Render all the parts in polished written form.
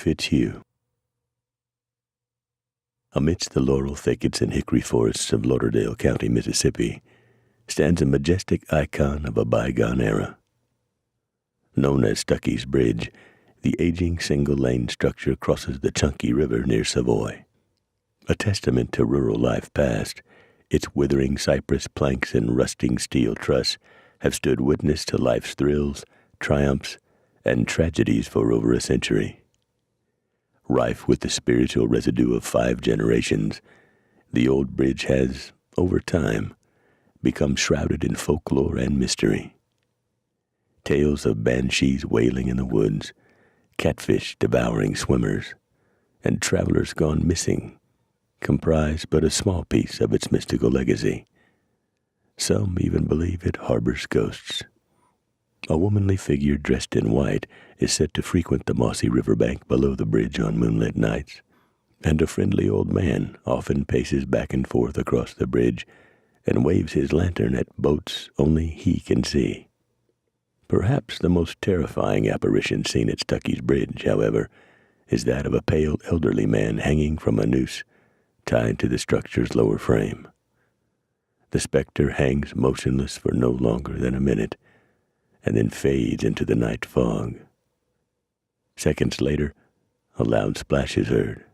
Fitzhugh. Amidst the laurel thickets and hickory forests of Lauderdale County, Mississippi, stands a majestic icon of a bygone era. Known as Stuckey's Bridge, the aging single-lane structure crosses the chunky river near Savoy. A testament to rural life past, its withering cypress planks and rusting steel truss have stood witness to life's thrills, triumphs, and tragedies for over a century. Rife with the spiritual residue of 5 generations, the old bridge has, over time, become shrouded in folklore and mystery. Tales of banshees wailing in the woods, catfish devouring swimmers, and travelers gone missing comprise but a small piece of its mystical legacy. Some even believe it harbors ghosts. A womanly figure dressed in white is said to frequent the mossy riverbank below the bridge on moonlit nights, and a friendly old man often paces back and forth across the bridge and waves his lantern at boats only he can see. Perhaps the most terrifying apparition seen at Stuckey's Bridge, however, is that of a pale elderly man hanging from a noose tied to the structure's lower frame. The specter hangs motionless for no longer than a minute, and then fades into the night fog. Seconds later, a loud splash is heard.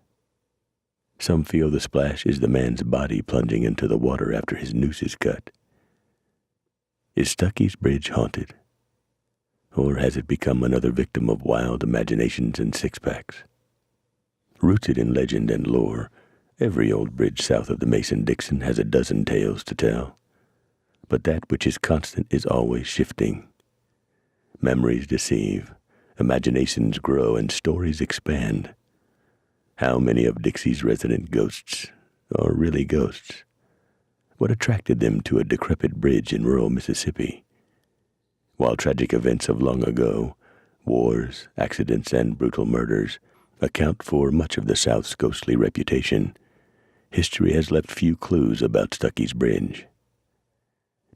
Some feel the splash is the man's body plunging into the water after his noose is cut. Is Stuckey's Bridge haunted? Or has it become another victim of wild imaginations and six-packs? Rooted in legend and lore, every old bridge south of the Mason-Dixon has a dozen tales to tell. But that which is constant is always shifting. Memories deceive, imaginations grow, and stories expand. How many of Dixie's resident ghosts are really ghosts? What attracted them to a decrepit bridge in rural Mississippi? While tragic events of long ago, wars, accidents, and brutal murders account for much of the South's ghostly reputation, history has left few clues about Stuckey's Bridge.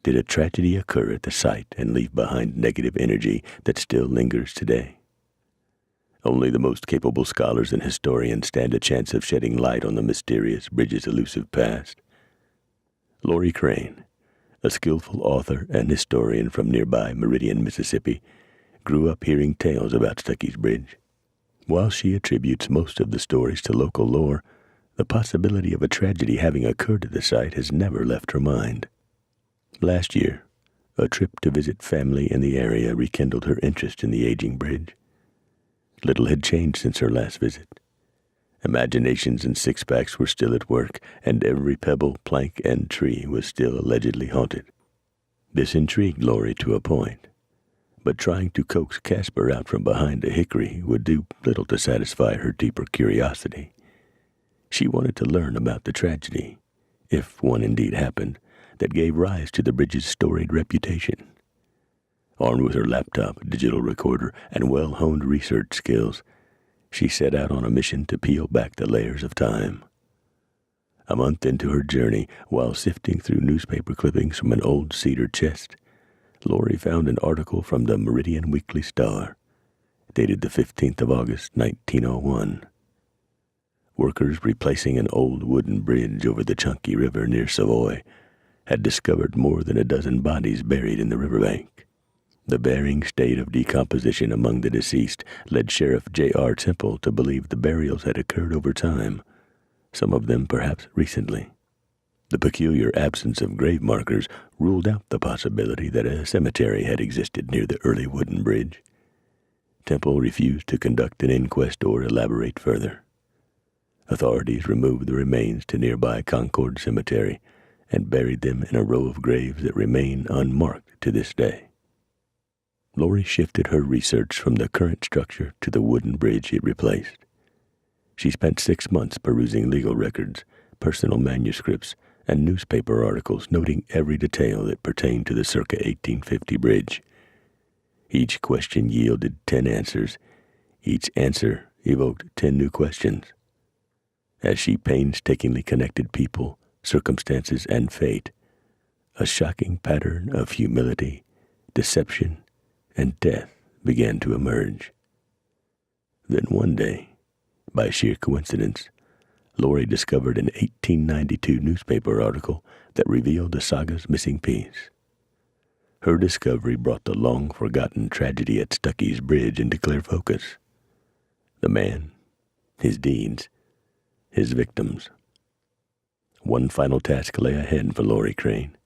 Did a tragedy occur at the site and leave behind negative energy that still lingers today? Only the most capable scholars and historians stand a chance of shedding light on the mysterious bridge's elusive past. Lori Crane, a skillful author and historian from nearby Meridian, Mississippi, grew up hearing tales about Stuckey's Bridge. While she attributes most of the stories to local lore, the possibility of a tragedy having occurred at the site has never left her mind. Last year, a trip to visit family in the area rekindled her interest in the aging bridge. Little had changed since her last visit. Imaginations and six-packs were still at work, and every pebble, plank, and tree was still allegedly haunted. This intrigued Lori to a point, but trying to coax Casper out from behind a hickory would do little to satisfy her deeper curiosity. She wanted to learn about the tragedy, if one indeed happened, that gave rise to the bridge's storied reputation. Armed with her laptop, digital recorder, and well-honed research skills, she set out on a mission to peel back the layers of time. A month into her journey, while sifting through newspaper clippings from an old cedar chest, Lori found an article from the Meridian Weekly Star, dated the 15th of August, 1901. Workers replacing an old wooden bridge over the Chunky River near Savoy had discovered more than a dozen bodies buried in the riverbank. The varying state of decomposition among the deceased led Sheriff J.R. Temple to believe the burials had occurred over time, some of them perhaps recently. The peculiar absence of grave markers ruled out the possibility that a cemetery had existed near the early wooden bridge. Temple refused to conduct an inquest or elaborate further. Authorities removed the remains to nearby Concord Cemetery and buried them in a row of graves that remain unmarked to this day. Lori shifted her research from the current structure to the wooden bridge it replaced. She spent 6 months perusing legal records, personal manuscripts, and newspaper articles noting every detail that pertained to the circa 1850 bridge. Each question yielded 10 answers. Each answer evoked 10 new questions. As she painstakingly connected people, circumstances, and fate, a shocking pattern of humility, deception, and death began to emerge. Then one day, By sheer coincidence, Lori discovered an 1892 newspaper article that revealed the saga's missing piece. Her discovery brought the long-forgotten tragedy at Stuckey's Bridge into clear focus. The man, his deeds, his victims. One final task lay ahead for Lori Crane,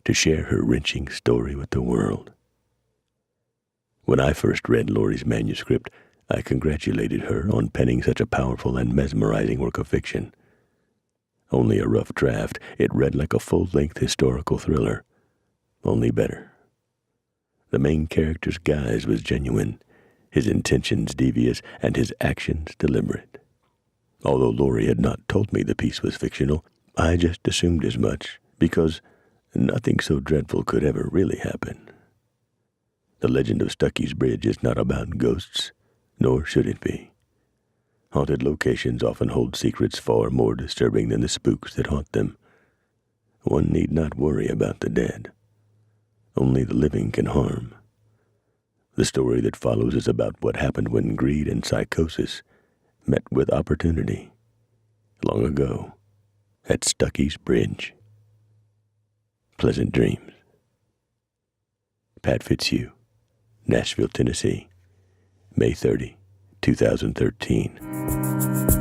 to share her wrenching story with the world. When I first read Lori's manuscript, I congratulated her on penning such a powerful and mesmerizing work of fiction. Only a rough draft, it read like a full-length historical thriller, only better. The main character's guise was genuine, his intentions devious, and his actions deliberate. Although Lori had not told me the piece was fictional, I just assumed as much, because nothing so dreadful could ever really happen. The legend of Stuckey's Bridge is not about ghosts, nor should it be. Haunted locations often hold secrets far more disturbing than the spooks that haunt them. One need not worry about the dead. Only the living can harm. The story that follows is about what happened when greed and psychosis met with opportunity, long ago, at Stuckey's Bridge. Pleasant dreams. Pat Fitzhugh, Nashville, Tennessee, May 30, 2013.